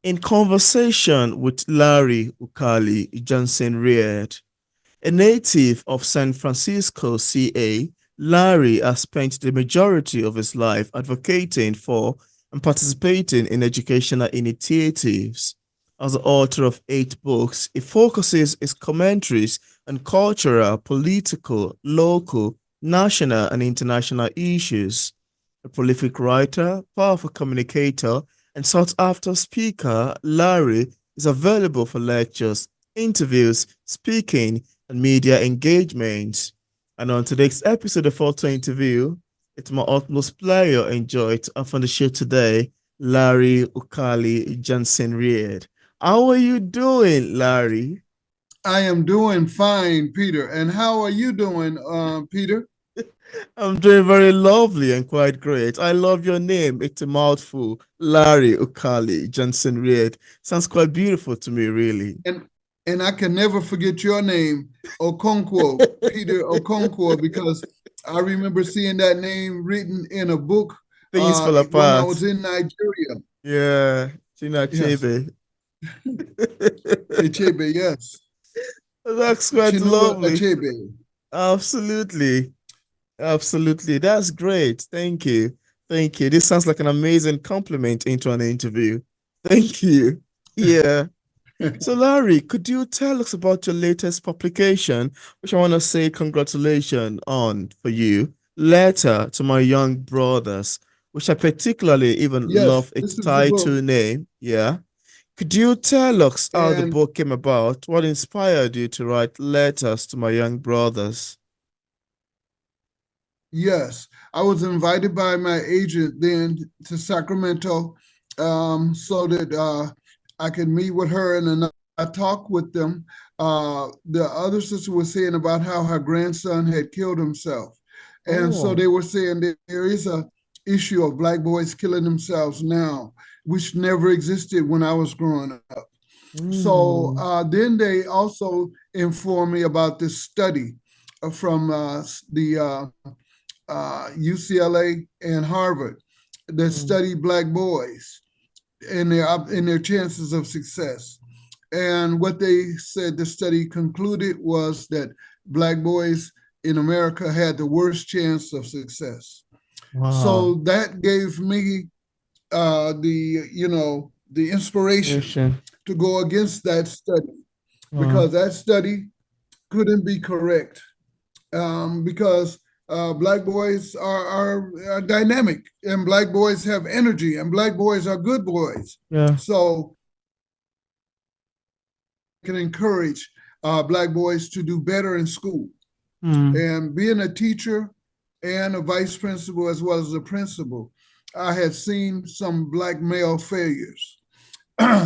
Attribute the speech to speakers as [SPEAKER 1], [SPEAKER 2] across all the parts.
[SPEAKER 1] In conversation with Larry Ukali Johnson Reard, a native of San Francisco, CA, Larry has spent the majority of his life advocating for and participating in educational initiatives. As the author of 8 books, he focuses his commentaries on cultural, political, local, national, and international issues. A prolific writer, powerful communicator, and sought after speaker, Larry is available for lectures, interviews, speaking, and media engagement. And on today's episode of Auto Interview, it's my utmost pleasure and joy to have on the show today Larry Ukali Johnson Reard. How are you doing, Larry?
[SPEAKER 2] I am doing fine, Peter. And how are you doing, Peter?
[SPEAKER 1] I'm doing very lovely and quite great. I love your name. It's a mouthful. Larry Ukali Johnson Reard. Sounds quite beautiful to me, really.
[SPEAKER 2] And and I can never forget your name, Okonkwo, Peter Okonkwo, because I remember seeing that name written in a book
[SPEAKER 1] Things fall
[SPEAKER 2] when I
[SPEAKER 1] apart.
[SPEAKER 2] was in Nigeria.
[SPEAKER 1] Yeah, China
[SPEAKER 2] Yes,
[SPEAKER 1] Chebe.
[SPEAKER 2] Achebe, yes.
[SPEAKER 1] That's quite
[SPEAKER 2] Chinua
[SPEAKER 1] lovely.
[SPEAKER 2] Achebe.
[SPEAKER 1] Absolutely. Absolutely. That's great. Thank you. Thank you. This sounds like an amazing compliment into an interview. Thank you. Yeah. So, Larry, could you tell us about your latest publication, which I want to say congratulations on for you, Letter to My Young Brothers, which I particularly even
[SPEAKER 2] Yes,
[SPEAKER 1] love its
[SPEAKER 2] this is the book.
[SPEAKER 1] title name. Yeah. Could you tell us how the
[SPEAKER 2] And
[SPEAKER 1] book came about? What inspired you to write Letters to My Young Brothers?
[SPEAKER 2] yes, I was invited by my agent then to Sacramento so that I could meet with her and then I talked with them. The other sister was saying about how her grandson had killed himself. And so
[SPEAKER 1] Oh.
[SPEAKER 2] they were saying that there is a issue of Black boys killing themselves now, which never existed when I was growing up. So
[SPEAKER 1] Mm.
[SPEAKER 2] then they also informed me about this study from the UCLA and Harvard that
[SPEAKER 1] Mm.
[SPEAKER 2] study Black boys and their chances of success. And what they said the study concluded was that Black boys in America had the worst chance of success.
[SPEAKER 1] Wow.
[SPEAKER 2] So that gave me the inspiration
[SPEAKER 1] Ocean.
[SPEAKER 2] to go against that study
[SPEAKER 1] Wow.
[SPEAKER 2] because that study couldn't be correct because Black boys are dynamic and Black boys have energy and Black boys are good boys.
[SPEAKER 1] Yeah.
[SPEAKER 2] So can encourage Black boys to do better in school.
[SPEAKER 1] Mm.
[SPEAKER 2] And being a teacher and a vice principal as well as a principal, I had seen some Black male failures.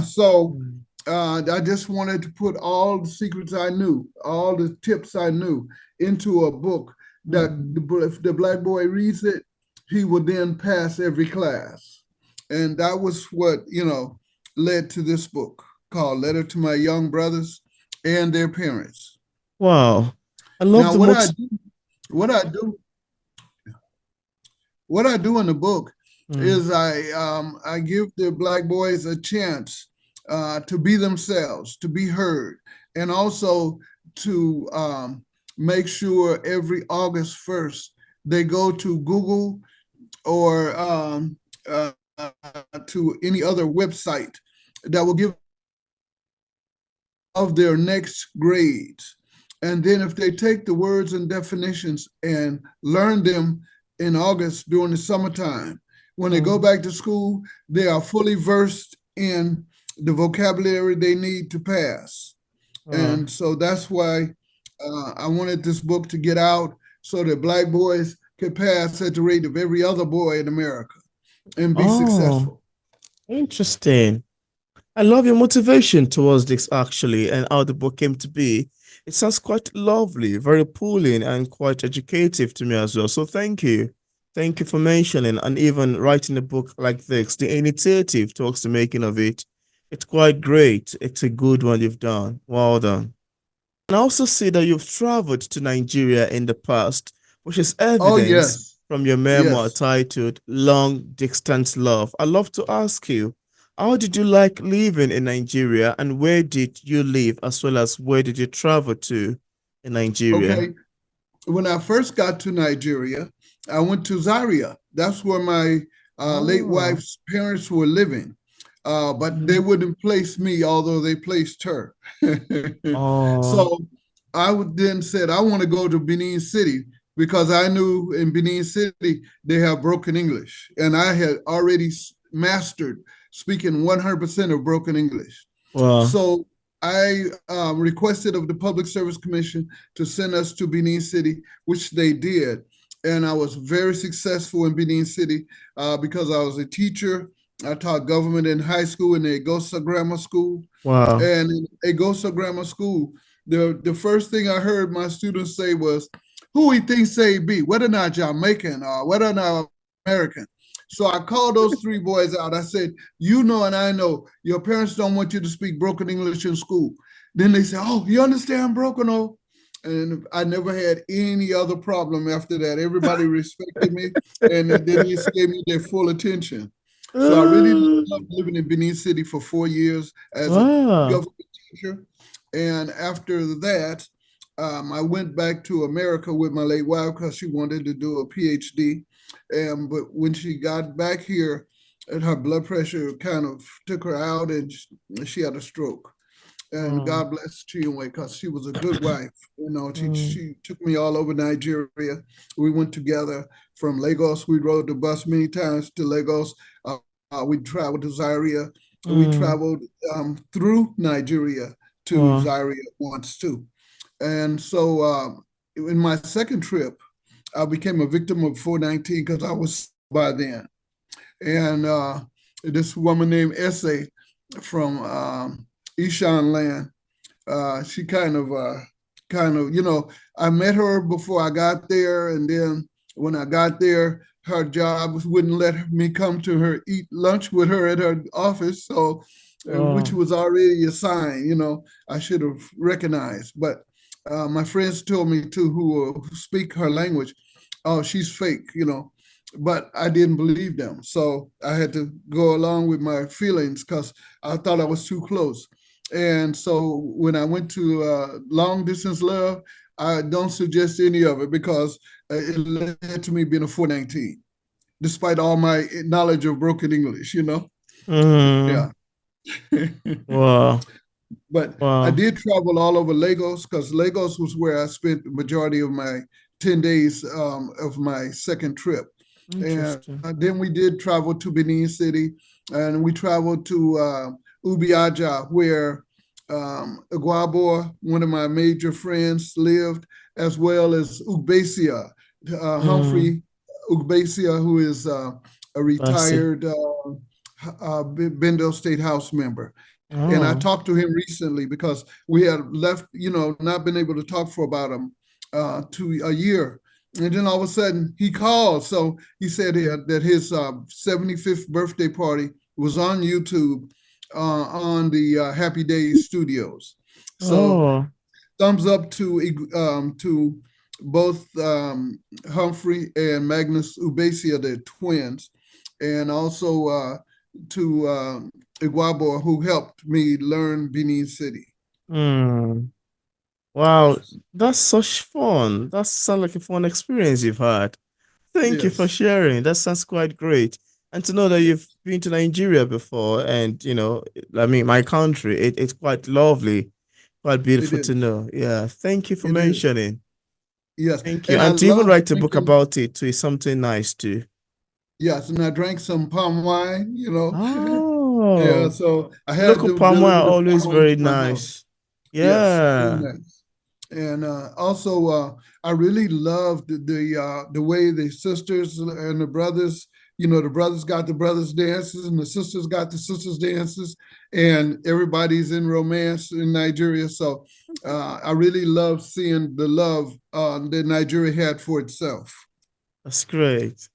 [SPEAKER 2] So
[SPEAKER 1] Mm.
[SPEAKER 2] I just wanted to put all the secrets I knew, all the tips I knew into a book that
[SPEAKER 1] Mm.
[SPEAKER 2] if the Black boy reads it, he would then pass every class. And that was what, led to this book called Letter to My Young Brothers and Their Parents.
[SPEAKER 1] Wow. I love
[SPEAKER 2] Now,
[SPEAKER 1] the most.
[SPEAKER 2] what I do, what I do in the book
[SPEAKER 1] Mm.
[SPEAKER 2] is I give the Black boys a chance to be themselves, to be heard, and also to make sure every August 1st they go to Google or uh, to any other website that will give of their next grades. And then if they take the words and definitions and learn them in August during the summertime, when they go
[SPEAKER 1] Mm.
[SPEAKER 2] back to school, they are fully versed in the vocabulary they need to pass.
[SPEAKER 1] Wow.
[SPEAKER 2] And so that's why I wanted this book to get out so that Black boys could pass at the rate of every other boy in America and be
[SPEAKER 1] Oh,
[SPEAKER 2] successful.
[SPEAKER 1] interesting. I love your motivation towards this actually and how the book came to be. It sounds quite lovely, very pulling, and quite educative to me as well. So thank you. Thank you for mentioning and even writing a book like this. The initiative towards the making of it. It's quite great. It's a good one you've done. Well done. And I also see that you've traveled to Nigeria in the past, which is
[SPEAKER 2] Oh,
[SPEAKER 1] evidence
[SPEAKER 2] yes.
[SPEAKER 1] from your memoir
[SPEAKER 2] Yes.
[SPEAKER 1] titled Long Distance Love. I'd love to ask you, How did you like living in Nigeria, and where did you live, as well as where did you travel to in Nigeria?
[SPEAKER 2] Okay, when I first got to Nigeria, I went to Zaria. That's where my late
[SPEAKER 1] Oh,
[SPEAKER 2] wife's parents were living. But they
[SPEAKER 1] mhm.
[SPEAKER 2] wouldn't place me, although they placed her.
[SPEAKER 1] Oh,
[SPEAKER 2] So then said, I want to go to Benin City because I knew in Benin City they have broken English. And I had already mastered speaking 100% of broken English.
[SPEAKER 1] well,
[SPEAKER 2] So I requested of the Public Service Commission to send us to Benin City, which they did. And I was very successful in Benin City because I was a teacher. I taught government in high school in the Egosa Grammar School.
[SPEAKER 1] wow.
[SPEAKER 2] And in Egosa Grammar School, the first thing I heard my students say was, who he thinks they be, whether or not Jamaican or whether or not American. So I called those three boys out. I said, you know, and I know your parents don't want you to speak broken English in school. Then they said, oh, you understand broken? Oh, and I never had any other problem after that. Everybody respected me, and then they gave me their full attention. So I really loved living in Benin City for 4 years as a
[SPEAKER 1] Wow.
[SPEAKER 2] government teacher. And after that, I went back to America with my late wife because she wanted to do a PhD. But when she got back here, and her blood pressure kind of took her out, and she had a stroke. And
[SPEAKER 1] Oh,
[SPEAKER 2] God bless Chinwe because she was a good wife. You know,
[SPEAKER 1] mm,
[SPEAKER 2] she took me all over Nigeria. We went together from Lagos. We rode the bus many times to Lagos. We traveled to Zaria. We
[SPEAKER 1] mm,
[SPEAKER 2] traveled through Nigeria to
[SPEAKER 1] wow.
[SPEAKER 2] Zaria once too. And so in my second trip, I became a victim of 419 because I was by then. And this woman named Essay from Ishan land, she you know, I met her before I got there, and then when I got there, her job wouldn't let me come to her eat lunch with her at her office, so which
[SPEAKER 1] Oh,
[SPEAKER 2] was already a sign, you know, I should have recognized. But my friends told me too, who speak her language, oh, she's fake, you know. But I didn't believe them, so I had to go along with my feelings because I thought I was too close. And so when I went to long distance love, I don't suggest any of it because it led to me being a 419, despite all my knowledge of broken English, you know? Yeah.
[SPEAKER 1] mm, wow.
[SPEAKER 2] But I
[SPEAKER 1] Wow.
[SPEAKER 2] did travel all over Lagos because Lagos was where I spent the majority of my 10 days of my second trip. And
[SPEAKER 1] Interesting.
[SPEAKER 2] then we did travel to Benin City, and we traveled to Ubiaja, where Iguabor, one of my major friends, lived, as well as Ugbesia,
[SPEAKER 1] Mm,
[SPEAKER 2] Humphrey Ugbesia, who is a
[SPEAKER 1] Basi.
[SPEAKER 2] retired Bendel State House member. And I
[SPEAKER 1] Oh,
[SPEAKER 2] talked to him recently because we had left, you know, not been able to talk for about to a year. And then all of a sudden he called. So he said that his 75th birthday party was on YouTube on the Happy Days Studios. So
[SPEAKER 1] oh,
[SPEAKER 2] thumbs up to both Humphrey and Magnus Ubesia, they're twins, and also to Iguabo, who helped me learn Benin City.
[SPEAKER 1] mm. Wow, that's such fun. That sounds like a fun experience you've had. Thank you for
[SPEAKER 2] Yes,
[SPEAKER 1] sharing. That sounds quite great. And to know that you've
[SPEAKER 2] yes,
[SPEAKER 1] been to Nigeria before, and I mean, my country, it's quite lovely, quite
[SPEAKER 2] it
[SPEAKER 1] beautiful
[SPEAKER 2] is.
[SPEAKER 1] to know. Yeah, thank you for
[SPEAKER 2] It is.
[SPEAKER 1] mentioning.
[SPEAKER 2] Yes,
[SPEAKER 1] Thank you.
[SPEAKER 2] and I
[SPEAKER 1] And to even
[SPEAKER 2] love
[SPEAKER 1] write a book
[SPEAKER 2] drinking.
[SPEAKER 1] about it too is something nice too.
[SPEAKER 2] Yes, and I drank some palm wine. You know, yeah.
[SPEAKER 1] Oh,
[SPEAKER 2] So I had
[SPEAKER 1] local
[SPEAKER 2] them
[SPEAKER 1] palm wine
[SPEAKER 2] deliver
[SPEAKER 1] are
[SPEAKER 2] the
[SPEAKER 1] always
[SPEAKER 2] palm wine
[SPEAKER 1] very
[SPEAKER 2] to my house.
[SPEAKER 1] nice.
[SPEAKER 2] Yes, very
[SPEAKER 1] Yeah,
[SPEAKER 2] nice. And also, I really loved the way the sisters and the brothers. You know, the brothers got the brothers dances, and the sisters got the sisters dances, and everybody's in romance in Nigeria. So I really love seeing the love that Nigeria had for itself.
[SPEAKER 1] that's great.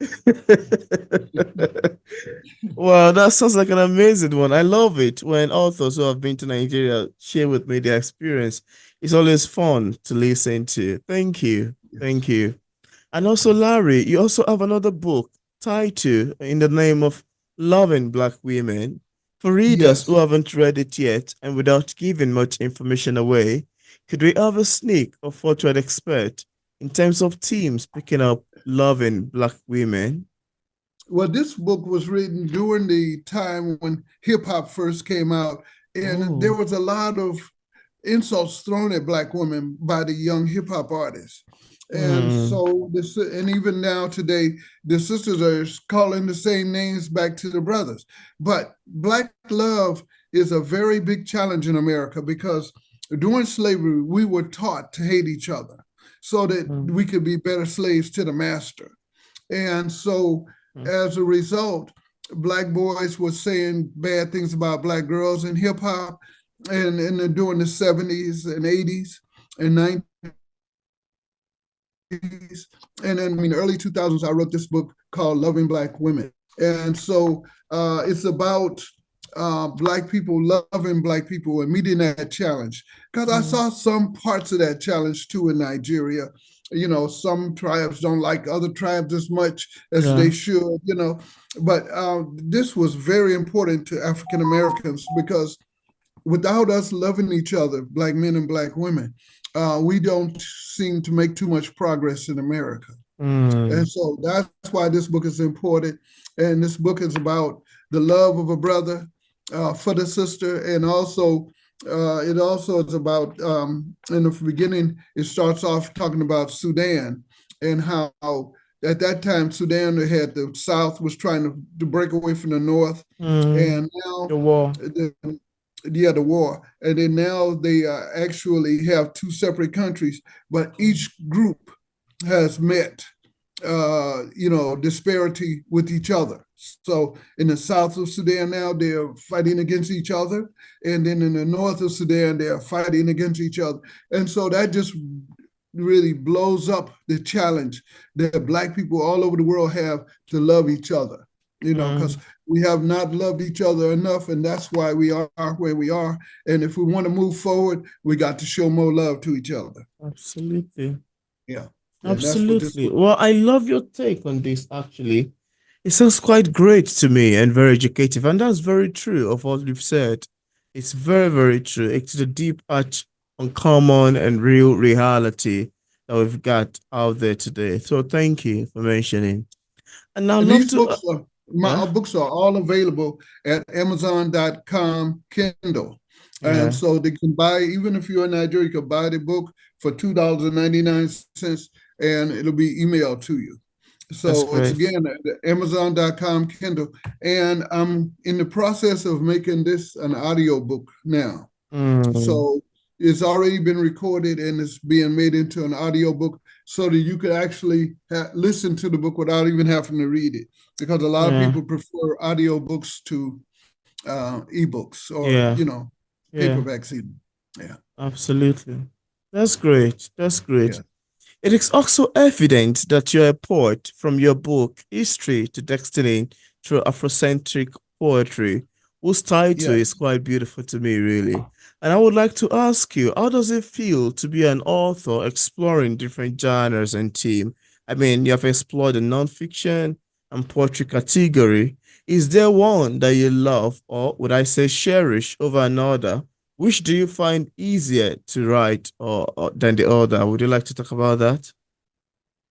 [SPEAKER 1] Well, that sounds like an amazing one. I love it when authors who have been to Nigeria share with me their experience. It's always fun to listen to. Thank you.
[SPEAKER 2] Yes.
[SPEAKER 1] Thank you. And also, Larry, you also have another book titled In the Name of Loving Black Women. For readers who
[SPEAKER 2] Yes.
[SPEAKER 1] haven't read it yet and without giving much information away, could we have a sneak of what we'd expect in terms of themes picking up loving Black women?
[SPEAKER 2] Well, this book was written during the time when hip hop first came out, and there
[SPEAKER 1] Oh.
[SPEAKER 2] was a lot of insults thrown at Black women by the young hip hop artists. And
[SPEAKER 1] Mm.
[SPEAKER 2] so this, and even now today, the sisters are calling the same names back to the brothers. But Black love is a very big challenge in America because during slavery, we were taught to hate each other so that
[SPEAKER 1] Mm.
[SPEAKER 2] we could be better slaves to the master. And so
[SPEAKER 1] Mm.
[SPEAKER 2] as a result, Black boys were saying bad things about Black girls in hip hop and during the 70s and 80s and 90s. And then, I mean, early 2000s, I wrote this book called Loving Black Women. And so it's about Black people loving Black people and meeting that challenge. Because I
[SPEAKER 1] Mm.
[SPEAKER 2] saw some parts of that challenge too in Nigeria. You know, some tribes don't like other tribes as much as
[SPEAKER 1] Yeah.
[SPEAKER 2] they should, you know. But this was very important to African Americans because without us loving each other, Black men and Black women, we don't seem to make too much progress in America. And
[SPEAKER 1] Mm.
[SPEAKER 2] so that's why this book is important. And this book is about the love of a brother for the sister, and also it also is about in the beginning. It starts off talking about Sudan and how at that time Sudan had the South was trying to break away from the North,
[SPEAKER 1] Mm.
[SPEAKER 2] and now
[SPEAKER 1] The war.
[SPEAKER 2] the war, and then now they actually have two separate countries, but each group has met disparity with each other. So in the south of Sudan now, they're fighting against each other. And then in the north of Sudan, they're fighting against each other. And so that just really blows up the challenge that Black people all over the world have to love each other, because
[SPEAKER 1] Mm.
[SPEAKER 2] we have not loved each other enough. And that's why we are where we are. And if we want to move forward, we got to show more love to each other.
[SPEAKER 1] Absolutely.
[SPEAKER 2] Yeah. And that's what this
[SPEAKER 1] Absolutely.
[SPEAKER 2] book.
[SPEAKER 1] Well, I love your take on this, actually. It sounds quite great to me and very educative. And that's very true of what you've said. It's very, very true. It's the deep arch uncommon and real reality that we've got out there today. So thank you for mentioning. And I'd
[SPEAKER 2] And
[SPEAKER 1] love
[SPEAKER 2] these
[SPEAKER 1] to,
[SPEAKER 2] books are
[SPEAKER 1] yeah,
[SPEAKER 2] my books are all available at Amazon.com Kindle. And
[SPEAKER 1] yeah,
[SPEAKER 2] so they can buy, even if you're in Nigeria, you can buy the book for $2.99 and it'll be emailed to you.
[SPEAKER 1] that's
[SPEAKER 2] So it's
[SPEAKER 1] great.
[SPEAKER 2] again at Amazon.com Kindle. And I'm in the process of making this an audio book now.
[SPEAKER 1] Mm,
[SPEAKER 2] So it's already been recorded and it's being made into an audio book so that you could actually listen to the book without even having to read it. Because a lot of
[SPEAKER 1] yeah,
[SPEAKER 2] people prefer audio books to ebooks or,
[SPEAKER 1] yeah, yeah,
[SPEAKER 2] paperbacks even. Yeah,
[SPEAKER 1] absolutely. That's great. That's great.
[SPEAKER 2] yeah,
[SPEAKER 1] It is also evident that you're a poet from your book, History to Destiny through Afrocentric Poetry, whose title is
[SPEAKER 2] yes.
[SPEAKER 1] quite beautiful to me, really. And I would like to ask you, how does it feel to be an author exploring different genres and themes? I mean, you have explored the nonfiction and poetry category. Is there one that you love, or would I say cherish over another? Which do you find easier to write or than the other? Would you like to talk about that?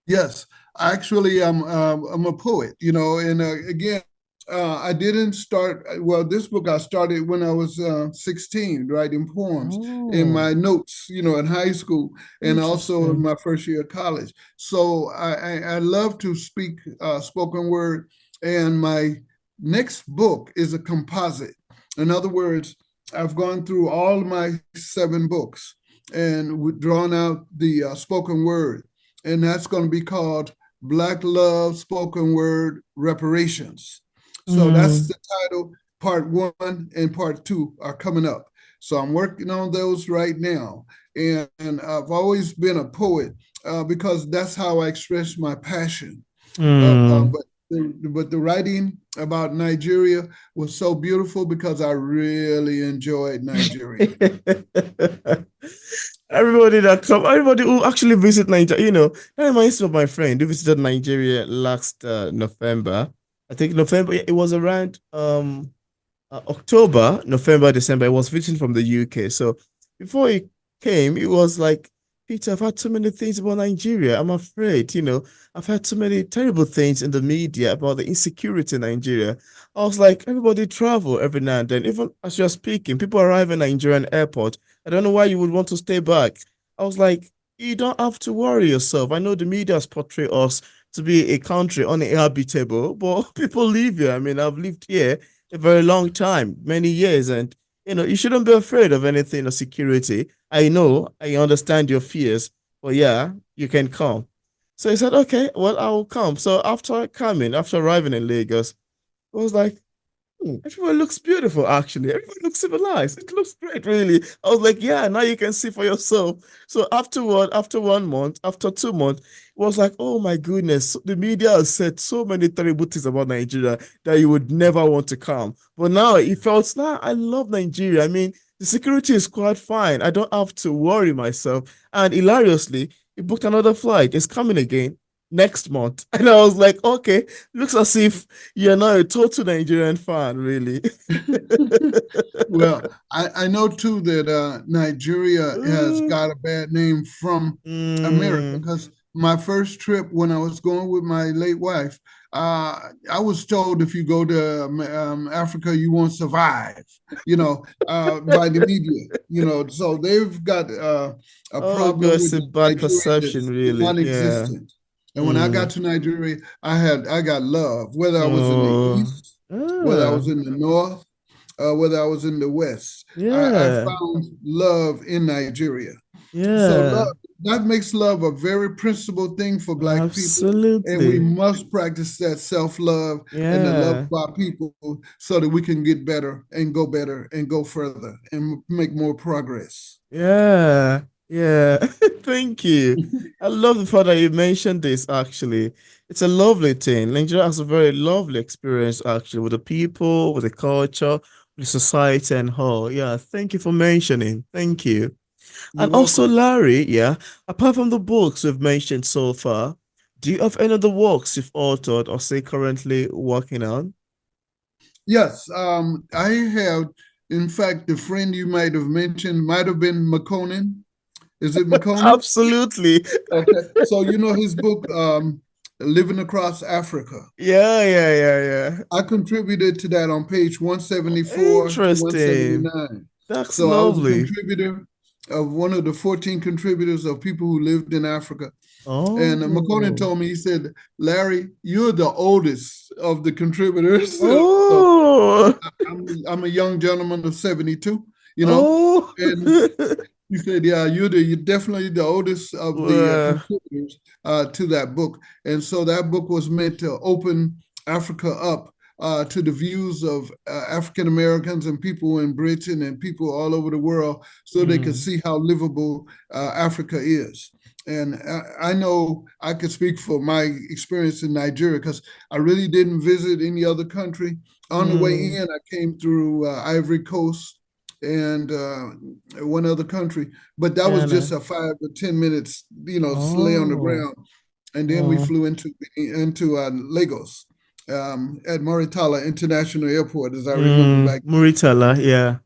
[SPEAKER 2] Yes, actually, I'm a poet, and again, I didn't start. Well, this book I started when I was 16, writing poems in
[SPEAKER 1] Oh,
[SPEAKER 2] my notes, in high school, and also in
[SPEAKER 1] interesting.
[SPEAKER 2] my first year of college. So I love to speak spoken word, and my next book is a composite. In other words, I've gone through all of my 7 books and drawn out the spoken word, and that's going to be called Black Love Spoken Word Reparations. So that's
[SPEAKER 1] Mm,
[SPEAKER 2] the title. Part 1 and part 2 are coming up. So I'm working on those right now. And I've always been a poet because that's how I express my passion. Uh,
[SPEAKER 1] mm.
[SPEAKER 2] but the writing about Nigeria was so beautiful because I really enjoyed Nigeria.
[SPEAKER 1] Everybody who actually visit Nigeria, that reminds me of my friend who visited Nigeria last November. I think November, yeah, it was around October, November, December. I was visiting from the UK. So before he came, it was like, Peter, I've heard too many things about Nigeria. I'm afraid, I've heard too many terrible things in the media about the insecurity in Nigeria. I was like, everybody travel every now and then. Even as you're speaking, people arrive in Nigerian airport. I don't know why you would want to stay back. I was like, you don't have to worry yourself. I know the media has portrayed us to be a country uninhabitable, but people live here. I mean, I've lived here a very long time, many years. And you shouldn't be afraid of anything or security. I know, I understand your fears, but yeah, you can come. So he said, okay, well, I will come. So after arriving in Lagos, I was like, everyone looks beautiful, actually. Everyone looks civilized. It looks great, really. I was like, yeah, now you can see for yourself. So after 1 month, after 2 months, it was like, oh my goodness, the media has said so many terrible things about Nigeria that you would never want to come. But now it felt, nah, I love Nigeria. I mean, the security is quite fine. I don't have to worry myself. And hilariously, he booked another flight. It's coming again next month. And I was like, okay, looks as if you're not a total Nigerian fan, really.
[SPEAKER 2] Well, I know too that Nigeria has
[SPEAKER 1] Mm,
[SPEAKER 2] got a bad name from America
[SPEAKER 1] mm.
[SPEAKER 2] because my first trip when I was going with my late wife, I was told if you go to Africa, you won't survive, by the media, so they've got a
[SPEAKER 1] Oh,
[SPEAKER 2] problem
[SPEAKER 1] God,
[SPEAKER 2] with
[SPEAKER 1] it's a bad
[SPEAKER 2] Nigeria
[SPEAKER 1] perception,
[SPEAKER 2] that's
[SPEAKER 1] really. Yeah.
[SPEAKER 2] non-existent. And when I got
[SPEAKER 1] Mm.
[SPEAKER 2] to Nigeria, I got love, whether I was in the
[SPEAKER 1] Oh.
[SPEAKER 2] east, whether I
[SPEAKER 1] Ah.
[SPEAKER 2] was in the north, whether I was in the West. I
[SPEAKER 1] Yeah.
[SPEAKER 2] found love in Nigeria. So love
[SPEAKER 1] Yeah.
[SPEAKER 2] that makes love a very principal thing for Black people, and we
[SPEAKER 1] Absolutely.
[SPEAKER 2] must practice that self-love and the love
[SPEAKER 1] Yeah.
[SPEAKER 2] of our people so that we can get better and go further and make more progress.
[SPEAKER 1] Yeah. Yeah. Thank you. I love the fact that you mentioned this, actually. It's a lovely thing. Nigeria has a very lovely experience, actually, with the people, with the culture, with the society and all. Yeah. Thank you for mentioning. Thank you.
[SPEAKER 2] You're
[SPEAKER 1] And also,
[SPEAKER 2] welcome.
[SPEAKER 1] Larry, yeah, apart from the books we've mentioned so far, do you have any other works you've authored or say currently working on?
[SPEAKER 2] Yes, I have. In fact, the friend you might have mentioned might have been McConan. Is it McConan?
[SPEAKER 1] Absolutely.
[SPEAKER 2] Okay, so you know his book, Living Across Africa.
[SPEAKER 1] Yeah, yeah, yeah, yeah.
[SPEAKER 2] I contributed to that on page 174 to
[SPEAKER 1] Interesting.
[SPEAKER 2] 179.
[SPEAKER 1] That's
[SPEAKER 2] So I was a
[SPEAKER 1] lovely.
[SPEAKER 2] contributor of one of the 14 contributors of people who lived in Africa. And McConan
[SPEAKER 1] Oh.
[SPEAKER 2] told me, he said, Larry, you're the oldest of the contributors. So
[SPEAKER 1] Oh.
[SPEAKER 2] I'm a young gentleman of 72,
[SPEAKER 1] Oh.
[SPEAKER 2] and he said, "Yeah, you're definitely the oldest of the
[SPEAKER 1] Well,
[SPEAKER 2] contributors to that book." And so that book was meant to open Africa up to the views of African Americans and people in Britain and people all over the world, so they could
[SPEAKER 1] mm,
[SPEAKER 2] see how livable Africa is. And I know I could speak for my experience in Nigeria because I really didn't visit any other country. On the way
[SPEAKER 1] mm,
[SPEAKER 2] in, I came through Ivory Coast and one other country, but that was just
[SPEAKER 1] Ghana.
[SPEAKER 2] a 5 to 10 minutes, sleigh on the
[SPEAKER 1] Oh.
[SPEAKER 2] ground, and then we
[SPEAKER 1] Oh.
[SPEAKER 2] flew into Lagos at Maritala International Airport, as I remember back.
[SPEAKER 1] Muritala, yeah.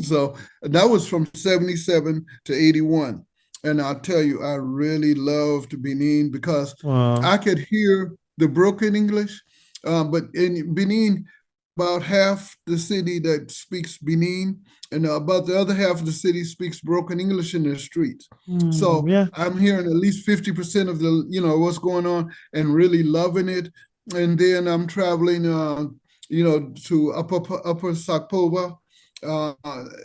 [SPEAKER 2] So that was from 77 to 81. And I'll tell you, I really loved Benin because
[SPEAKER 1] Wow.
[SPEAKER 2] I could hear the broken English. But in Benin, about half the city that speaks Benin, and about the other half of the city speaks broken English in the streets. So
[SPEAKER 1] Yeah.
[SPEAKER 2] I'm hearing at least 50% of the, what's going on and really loving it. And then I'm traveling, to Upper Sakpova. uh,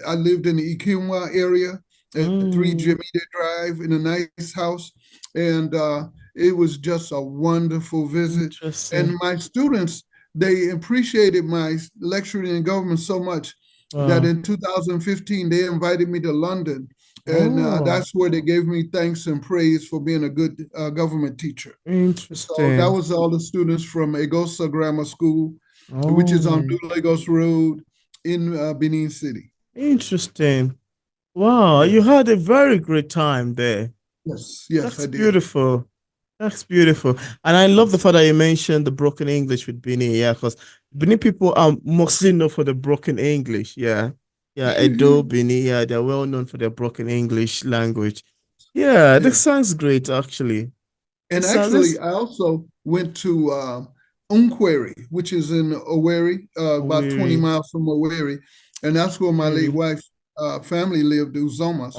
[SPEAKER 2] I lived in the Ikinwa area at 3
[SPEAKER 1] Mm,
[SPEAKER 2] Jamaica Drive in a nice house. And it was just a wonderful visit. And
[SPEAKER 1] interesting.
[SPEAKER 2] my students, they appreciated my lecturing in government so much that
[SPEAKER 1] Wow.
[SPEAKER 2] in 2015, they invited me to London. And
[SPEAKER 1] Oh,
[SPEAKER 2] that's where they gave me thanks and praise for being a good government teacher. So that
[SPEAKER 1] interesting.
[SPEAKER 2] was all the students from Egosa Grammar School, which is on
[SPEAKER 1] Oh,
[SPEAKER 2] New Lagos Road in Benin City.
[SPEAKER 1] interesting. Wow, you
[SPEAKER 2] Yes,
[SPEAKER 1] had a very great time there.
[SPEAKER 2] yes, yes,
[SPEAKER 1] That's
[SPEAKER 2] I did.
[SPEAKER 1] beautiful. That's beautiful. And I love the fact that you mentioned the broken English with Benin. Yeah, because Benin people are mostly known for the broken English. Yeah. Yeah, Edo, Benin, yeah, they're well known for their broken English language. Yeah,
[SPEAKER 2] Yeah.
[SPEAKER 1] this sounds great, actually.
[SPEAKER 2] And
[SPEAKER 1] This sounds
[SPEAKER 2] actually,
[SPEAKER 1] this.
[SPEAKER 2] I also went to Umquari, which is in Owerri,
[SPEAKER 1] Oh,
[SPEAKER 2] about 20
[SPEAKER 1] really?
[SPEAKER 2] miles from Owerri. And that's where my late
[SPEAKER 1] Really?
[SPEAKER 2] wife's family lived, Uzomas.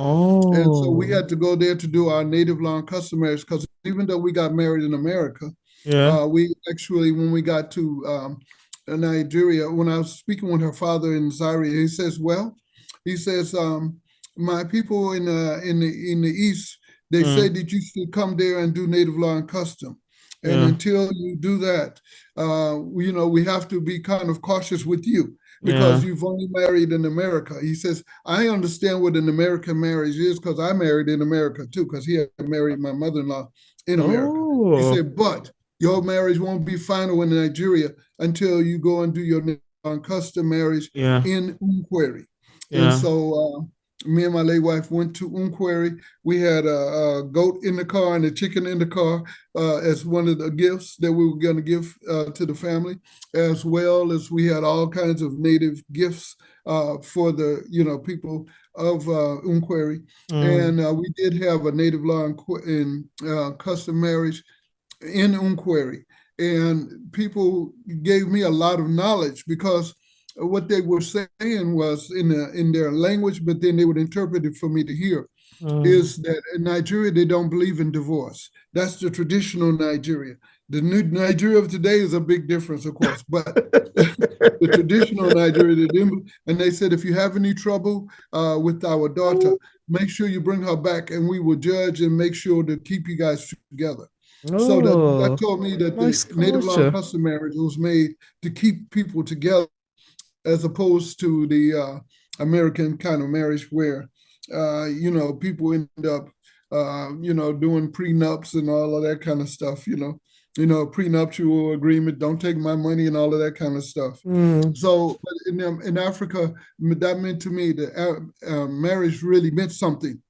[SPEAKER 2] And so we
[SPEAKER 1] Oh,
[SPEAKER 2] had to go there to do our native law and customaries because even though we got married in America,
[SPEAKER 1] yeah.
[SPEAKER 2] we actually, when we got to Nigeria, when I was speaking with her father in Zaria, he says, well, he says, my people in the East, they say
[SPEAKER 1] Mm,
[SPEAKER 2] that you should come there and do native law and custom. And
[SPEAKER 1] yeah.
[SPEAKER 2] until you do that, we have to be kind of cautious with you because
[SPEAKER 1] Yeah.
[SPEAKER 2] you've only married in America. He says, I understand what an American marriage is because I married in America too, because he had married my mother-in-law in America. He
[SPEAKER 1] Oh,
[SPEAKER 2] said, but your marriage won't be final in Nigeria until you go and do your custom marriage
[SPEAKER 1] yeah.
[SPEAKER 2] in Umquari. And
[SPEAKER 1] Yeah.
[SPEAKER 2] so me and my late wife went to Umquari. We had a goat in the car and a chicken in the car as one of the gifts that we were going to give to the family, as well as we had all kinds of native gifts for the people of Umquari.
[SPEAKER 1] Mm,
[SPEAKER 2] And we did have a native law in custom marriage in Umquari. And people gave me a lot of knowledge because what they were saying was in their language, but then they would interpret it for me to hear.
[SPEAKER 1] mm.
[SPEAKER 2] Is that in Nigeria they don't believe in divorce? That's the traditional Nigeria. The new Nigeria of today is a big difference, of course, but the traditional Nigeria, they didn't, and they said if you have any trouble with our daughter, make sure you bring her back, and we will judge and make sure to keep you guys together. So that
[SPEAKER 1] Oh,
[SPEAKER 2] told me that the
[SPEAKER 1] nice
[SPEAKER 2] native law and
[SPEAKER 1] culture.
[SPEAKER 2] custom marriage was made to keep people together, as opposed to the American kind of marriage where people end up doing prenups and all of that kind of stuff. Prenuptial agreement, don't take my money and all of that kind of stuff.
[SPEAKER 1] Mm,
[SPEAKER 2] So in Africa, that meant to me that marriage really meant something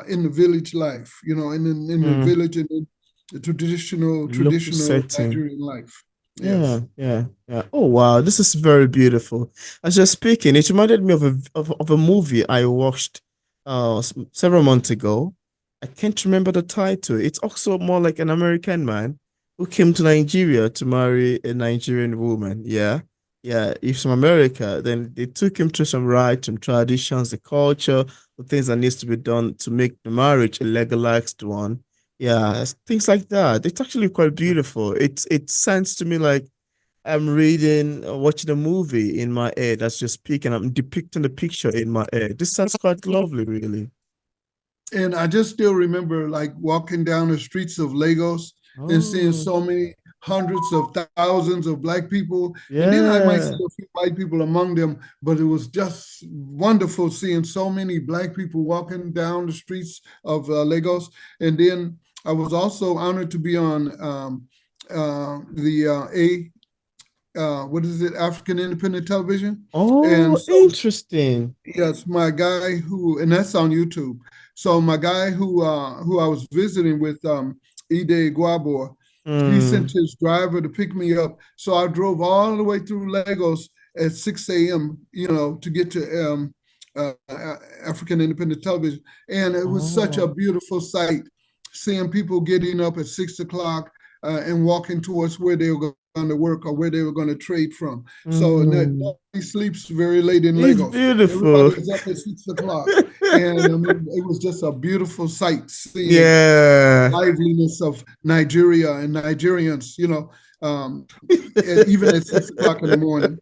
[SPEAKER 2] in the village life, in the
[SPEAKER 1] mm.
[SPEAKER 2] village and in the traditional
[SPEAKER 1] Local
[SPEAKER 2] traditional
[SPEAKER 1] setting.
[SPEAKER 2] Nigerian life.
[SPEAKER 1] Yeah,
[SPEAKER 2] Yes.
[SPEAKER 1] yeah, yeah. Oh wow, this is very beautiful. As you're speaking, it reminded me of a movie I watched several months ago. I can't remember the title. It's also more like an American man who came to Nigeria to marry a Nigerian woman. Yeah. Yeah. He's from America. Then they took him through some rites, some traditions, the culture, the things that needs to be done to make the marriage a legalized one. Yeah, things like that. It's actually quite beautiful. It sounds to me like I'm reading, watching a movie in my head that's just speaking. I'm depicting the picture in my head. This sounds quite lovely, really.
[SPEAKER 2] And I just still remember like walking down the streets of Lagos and seeing
[SPEAKER 1] Oh,
[SPEAKER 2] so many hundreds of thousands of black people. And then I might see
[SPEAKER 1] yeah.
[SPEAKER 2] a few white people among them, but it was just wonderful seeing so many black people walking down the streets of Lagos. And then I was also honored to be on the what is it, African Independent Television. And
[SPEAKER 1] Oh,
[SPEAKER 2] so
[SPEAKER 1] interesting.
[SPEAKER 2] yes, my guy who, and that's on YouTube. So my guy who I was visiting with, Ide Guabor, he sent
[SPEAKER 1] Hmm.
[SPEAKER 2] his driver to pick me up. So I drove all the way through Lagos at 6 a.m. To get to African Independent Television, and it was such a
[SPEAKER 1] Oh.
[SPEAKER 2] beautiful sight, seeing people getting up at 6 o'clock and walking towards where they were going to work or where they were going to trade from. So
[SPEAKER 1] Hmm.
[SPEAKER 2] nobody sleeps very late in
[SPEAKER 1] It's
[SPEAKER 2] Lagos.
[SPEAKER 1] beautiful.
[SPEAKER 2] Everybody is up at 6 o'clock. And I mean, it was just a beautiful sight seeing
[SPEAKER 1] Yeah.
[SPEAKER 2] liveliness of Nigeria and Nigerians, even at 6 o'clock in the morning.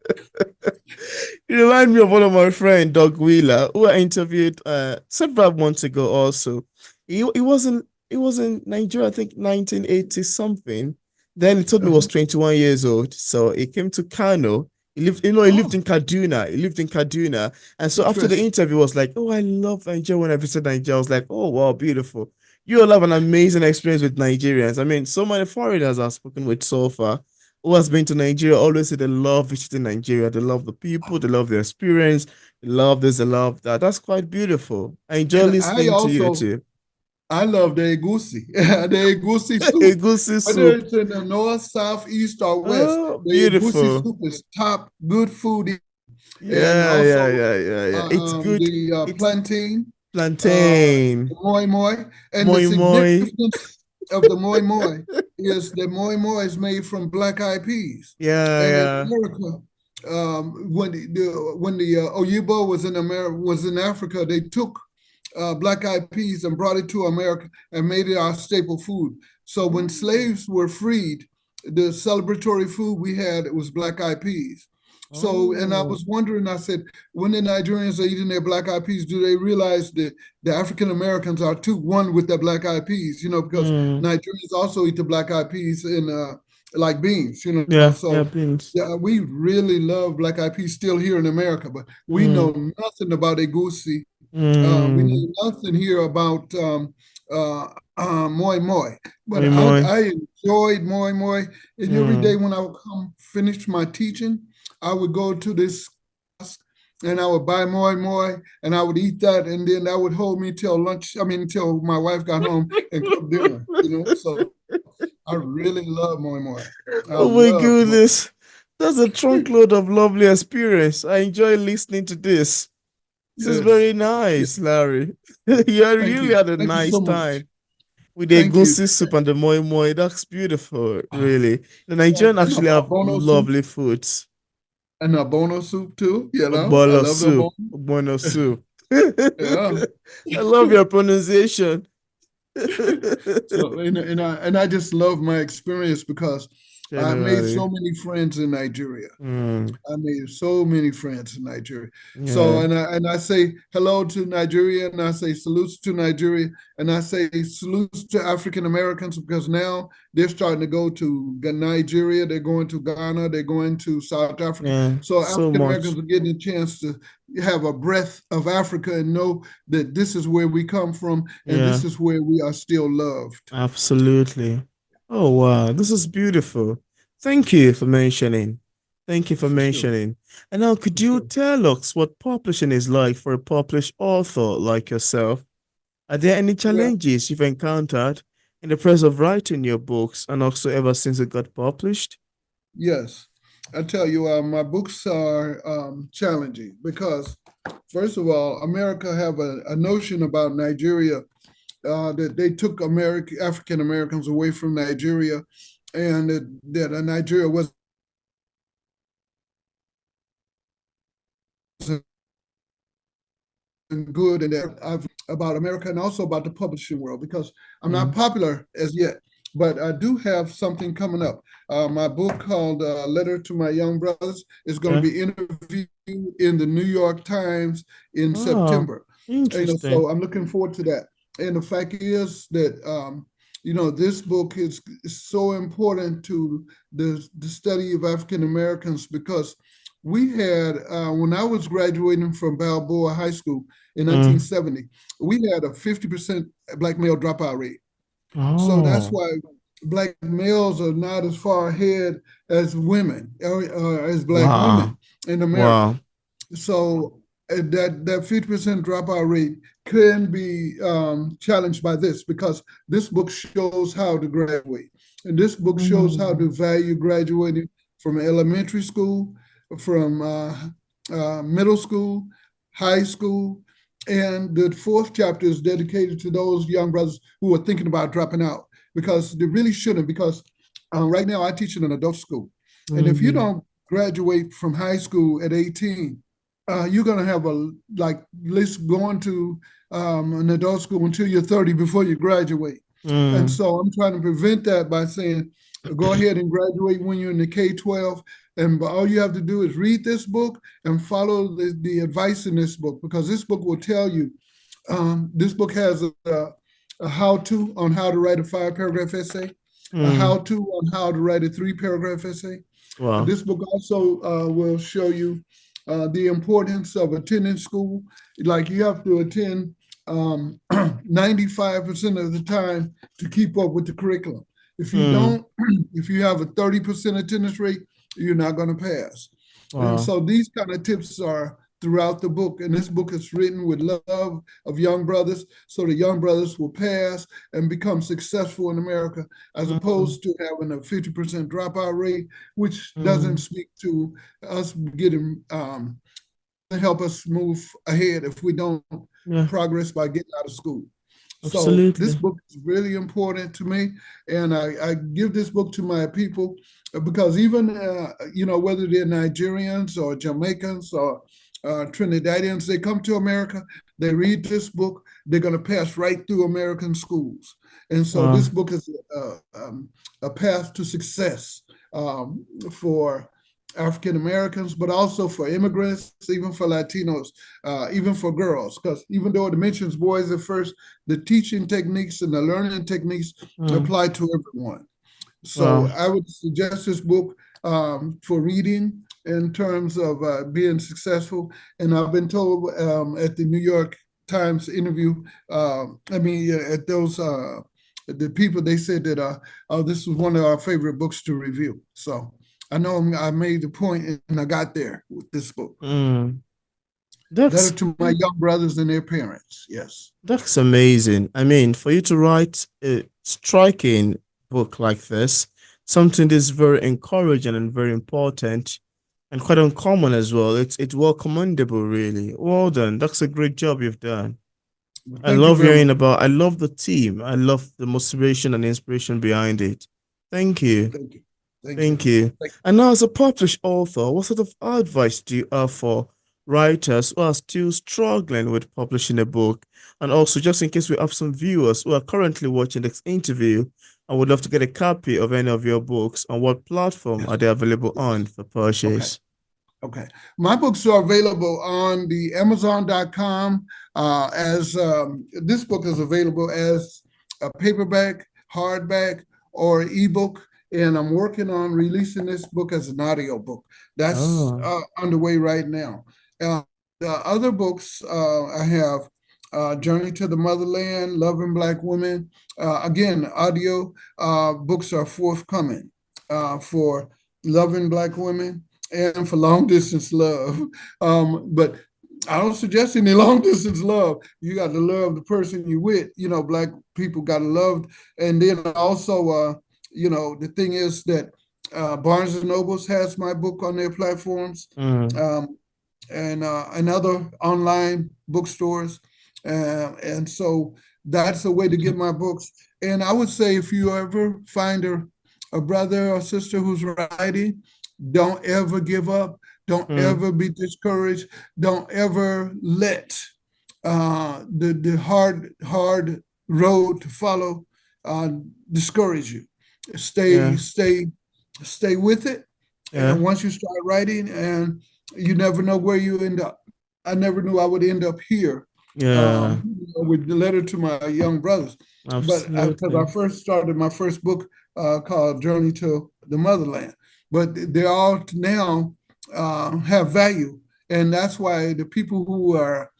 [SPEAKER 1] You remind me of one of my friend, Doug Wheeler, who I interviewed several months ago also. He was in Nigeria, I think 1980 something. Then he told me he was
[SPEAKER 2] Uh-huh.
[SPEAKER 1] 21 years old. So he came to Kano. He lived
[SPEAKER 2] Oh,
[SPEAKER 1] in Kaduna. He lived in Kaduna. And so after the
[SPEAKER 2] interesting.
[SPEAKER 1] interview, I was like, oh, I love Nigeria when I visited Nigeria. I was like, oh wow, beautiful. You'll have an amazing experience with Nigerians. I mean, so many foreigners I've spoken with so far who has been to Nigeria always say they love visiting Nigeria. They love the people, they love the experience, they love this, they love that. That's quite beautiful. I enjoy
[SPEAKER 2] And I
[SPEAKER 1] listening to you
[SPEAKER 2] also
[SPEAKER 1] too.
[SPEAKER 2] I love the egusi, the egusi soup.
[SPEAKER 1] Egusi
[SPEAKER 2] Whether
[SPEAKER 1] soup.
[SPEAKER 2] it's in the north, south, east, or west,
[SPEAKER 1] Oh,
[SPEAKER 2] the egusi
[SPEAKER 1] beautiful.
[SPEAKER 2] soup is top good food. And
[SPEAKER 1] Yeah,
[SPEAKER 2] also
[SPEAKER 1] yeah, yeah, yeah, yeah. It's good.
[SPEAKER 2] the
[SPEAKER 1] It's
[SPEAKER 2] plantain, the
[SPEAKER 1] plantain.
[SPEAKER 2] moi moi, and the
[SPEAKER 1] Moi moi.
[SPEAKER 2] significance of the moi moi is that moi moi is made from black eyed peas.
[SPEAKER 1] Yeah,
[SPEAKER 2] And in
[SPEAKER 1] yeah.
[SPEAKER 2] America, when the Oyibo was in America, was in Africa, they took black eyed peas and brought it to America and made it our staple food. So when
[SPEAKER 1] Mm.
[SPEAKER 2] slaves were freed, the celebratory food we had, it was black eyed peas. So, and I
[SPEAKER 1] Oh.
[SPEAKER 2] was wondering, I said, when the Nigerians are eating their black eyed peas, do they realize that the African Americans are too one with their black eyed peas? You know, because
[SPEAKER 1] Mm.
[SPEAKER 2] Nigerians also eat the black eyed peas in like beans. You know,
[SPEAKER 1] Yeah, yeah,
[SPEAKER 2] so
[SPEAKER 1] beans.
[SPEAKER 2] yeah, we really love black eyed peas still here in America, but we know
[SPEAKER 1] Mm.
[SPEAKER 2] nothing about egusi. We
[SPEAKER 1] Mm.
[SPEAKER 2] know nothing here about uh, moi moi, but
[SPEAKER 1] Moi moi.
[SPEAKER 2] I enjoyed moi moi. And every day
[SPEAKER 1] Mm.
[SPEAKER 2] when I would come finish my teaching, I would go to this and I would buy moi moi and I would eat that, and then that would hold me till lunch. I mean, till my wife got home and cooked dinner. You know, so I really love moi moi. I
[SPEAKER 1] Oh my
[SPEAKER 2] love moi.
[SPEAKER 1] goodness. That's a trunk load of lovely experience. I enjoy listening to this. This is
[SPEAKER 2] Yes.
[SPEAKER 1] very
[SPEAKER 2] Yeah.
[SPEAKER 1] nice, Larry. You
[SPEAKER 2] Thank
[SPEAKER 1] really
[SPEAKER 2] you.
[SPEAKER 1] had a
[SPEAKER 2] Thank you
[SPEAKER 1] nice
[SPEAKER 2] so much.
[SPEAKER 1] time with the
[SPEAKER 2] Thank you.
[SPEAKER 1] goosey soup and the moi moi. That's beautiful, really. The Nigerian
[SPEAKER 2] And
[SPEAKER 1] actually have
[SPEAKER 2] bono soup
[SPEAKER 1] lovely foods.
[SPEAKER 2] and a bono soup too. You know, I
[SPEAKER 1] Ogbolo
[SPEAKER 2] love the
[SPEAKER 1] soup,
[SPEAKER 2] bono.
[SPEAKER 1] ogbono soup.
[SPEAKER 2] Yeah.
[SPEAKER 1] I love your pronunciation.
[SPEAKER 2] So and I just love my experience because I made
[SPEAKER 1] Generally.
[SPEAKER 2] so many friends in Nigeria.
[SPEAKER 1] Mm,
[SPEAKER 2] I made so many friends in Nigeria. So
[SPEAKER 1] yeah,
[SPEAKER 2] and I say hello to Nigeria, and I say salutes to Nigeria, and I say salutes to African Americans because now they're starting to go to Nigeria, they're going to Ghana, they're going to South Africa.
[SPEAKER 1] yeah,
[SPEAKER 2] So
[SPEAKER 1] so
[SPEAKER 2] African Americans
[SPEAKER 1] much.
[SPEAKER 2] are getting a chance to have a breath of Africa and know that this is where we come from and
[SPEAKER 1] Yeah,
[SPEAKER 2] this is where we are still loved.
[SPEAKER 1] absolutely. Oh, wow, this is beautiful. Thank you for mentioning. Thank you for
[SPEAKER 2] For sure.
[SPEAKER 1] mentioning. And now, could
[SPEAKER 2] For
[SPEAKER 1] you
[SPEAKER 2] sure.
[SPEAKER 1] tell us what publishing is like for a published author like yourself? Are there any
[SPEAKER 2] Well,
[SPEAKER 1] challenges you've encountered in the process of writing your books and also ever since it got published?
[SPEAKER 2] yes. I tell you, my books are challenging because, first of all, America have a notion about Nigeria that they took African Americans away from Nigeria, and that Nigeria wasn't good, and that I've about America and also about the publishing world because I'm not
[SPEAKER 1] Mm.
[SPEAKER 2] popular as yet, but I do have something coming up. My book called "Letter to My Young Brothers" is going to
[SPEAKER 1] Yeah.
[SPEAKER 2] be interviewed in the New York Times in
[SPEAKER 1] Oh,
[SPEAKER 2] September.
[SPEAKER 1] interesting.
[SPEAKER 2] So I'm looking forward to that. And the fact is that this book is so important to the study of African Americans because we had when I was graduating from Balboa High School in
[SPEAKER 1] Mm.
[SPEAKER 2] 1970, we had a 50% black male dropout rate. So that's
[SPEAKER 1] Oh,
[SPEAKER 2] why black males are not as far ahead as women, as black
[SPEAKER 1] wow.
[SPEAKER 2] women in America.
[SPEAKER 1] Wow.
[SPEAKER 2] So that 50% dropout rate can be challenged by this because this book shows how to graduate. And this book shows how
[SPEAKER 1] Mm.
[SPEAKER 2] to value graduating from elementary school, from middle school, high school. And the fourth chapter is dedicated to those young brothers who are thinking about dropping out because they really shouldn't. Because right now I teach in an adult school. And if you
[SPEAKER 1] Mm.
[SPEAKER 2] don't graduate from high school at 18, you're going to have a like list going to an adult school until you're 30 before you graduate. And
[SPEAKER 1] Mm.
[SPEAKER 2] so I'm trying to prevent that by saying, go ahead and graduate when you're in the K-12. And all you have to do is read this book and follow the advice in this book, because this book will tell you. This book has a how-to on how to write a 5-paragraph essay, a
[SPEAKER 1] Mm.
[SPEAKER 2] how-to on how to write a 3-paragraph essay.
[SPEAKER 1] Wow.
[SPEAKER 2] This book also will show you the importance of attending school. Like you have to attend 95% of the time to keep up with the curriculum. If you
[SPEAKER 1] Mm.
[SPEAKER 2] don't, if you have a 30% attendance rate, you're not going to pass. And
[SPEAKER 1] Wow.
[SPEAKER 2] so these kind of tips are throughout the book. And this book is written with love of young brothers, so the young brothers will pass and become successful in America, as opposed to having a 50% dropout rate, which doesn't speak to us getting help us move ahead if we don't progress by getting out of school.
[SPEAKER 1] Absolutely.
[SPEAKER 2] So this book is really important to me, and I give this book to my people because even whether they're Nigerians or Jamaicans or Trinidadians, they come to America, they read this book, they're going to pass right through American schools, and so this book is a path to success for African Americans, but also for immigrants, even for Latinos, even for girls. Because even though it mentions boys at first, the teaching techniques and the learning techniques apply to everyone. So I would suggest this book for reading in terms of being successful. And I've been told at the New York Times interview, at those the people, they said that this was one of our favorite books to review. So I know I made the point and I got there with this book. Letter to my young brothers and their parents. Yes.
[SPEAKER 1] That's amazing. I mean, for you to write a striking book like this, something that's very encouraging and very important and quite uncommon as well. It's well commendable, really. Well done. That's a great job you've done. I love the team. I love the motivation and inspiration behind it. Thank you.
[SPEAKER 2] Thank you.
[SPEAKER 1] Thank you. And now, as a published author, what sort of advice do you have for writers who are still struggling with publishing a book? And also, just in case we have some viewers who are currently watching this interview and would love to get a copy of any of your books, on what platform are they available on for purchase?
[SPEAKER 2] Okay. My books are available on the Amazon.com as this book is available as a paperback, hardback, or ebook. And I'm working on releasing this book as an audio book. That's underway right now. The other books I have Journey to the Motherland, Loving Black Women. Again, audio books are forthcoming for Loving Black Women and for Long Distance Love. But I don't suggest any long distance love. You got to love the person you with. Black people got to love. And then also, the thing is that Barnes and Nobles has my book on their platforms, and other online bookstores. And so that's a way to get my books. And I would say if you ever find a brother or sister who's writing, don't ever give up. Don't ever be discouraged. Don't ever let the hard road to follow discourage you. Stay with it. And once you start writing, and you never know where you end up. I never knew I would end up here. With the letter to my young brothers. Absolutely. But because I first started my first book called Journey to the Motherland. But they all now have value. And that's why the people who are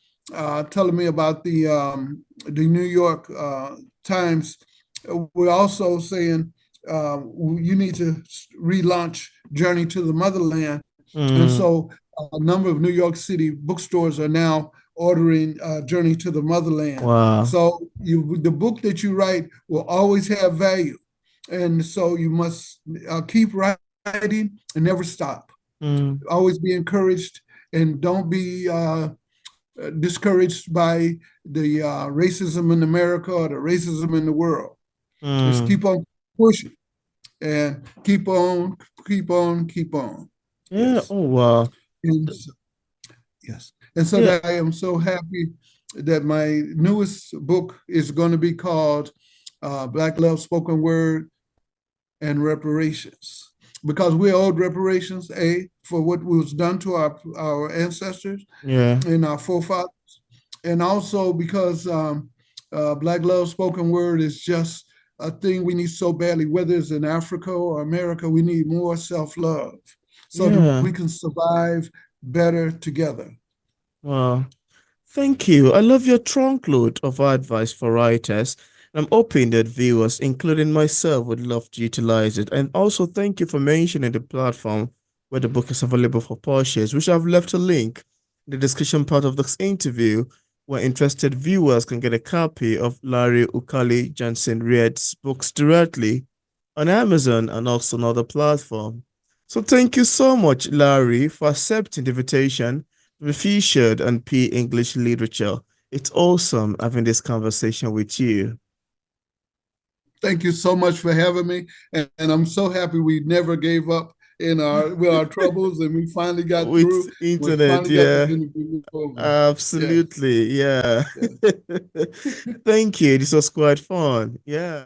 [SPEAKER 2] telling me about the New York Times were also saying, you need to relaunch Journey to the Motherland. And so a number of New York City bookstores are now ordering Journey to the Motherland.
[SPEAKER 1] Wow.
[SPEAKER 2] So the book that you write will always have value. And so you must keep writing and never stop. Always be encouraged, and don't be discouraged by the racism in America or the racism in the world. Just keep on pushing and keep on.
[SPEAKER 1] Yeah. Yes. Oh, wow.
[SPEAKER 2] Yes. And so that I am so happy that my newest book is going to be called Black Love, Spoken Word, and Reparations. Because we owed reparations, for what was done to our ancestors and our forefathers. And also because Black Love, Spoken Word is just a thing we need so badly, whether it's in Africa or America. We need more self-love so that we can survive better together.
[SPEAKER 1] Wow. Thank you. I love your trunk load of advice for writers. I'm hoping that viewers, including myself, would love to utilize it. And also thank you for mentioning the platform where the book is available for purchase, which I've left a link the discussion part of this interview, where interested viewers can get a copy of Larry Ukali Johnson Reed's books directly on Amazon and also on other platforms. So thank you so much, Larry, for accepting the invitation to be featured on P English Literature. It's awesome having this conversation with you.
[SPEAKER 2] Thank you so much for having me, and I'm so happy we never gave up in our with our troubles, and we finally got through.
[SPEAKER 1] With
[SPEAKER 2] We
[SPEAKER 1] internet,
[SPEAKER 2] finally got the
[SPEAKER 1] yeah.
[SPEAKER 2] interview over. Yes,
[SPEAKER 1] Absolutely, yeah.
[SPEAKER 2] yes.
[SPEAKER 1] Thank you. This was quite fun. Yeah.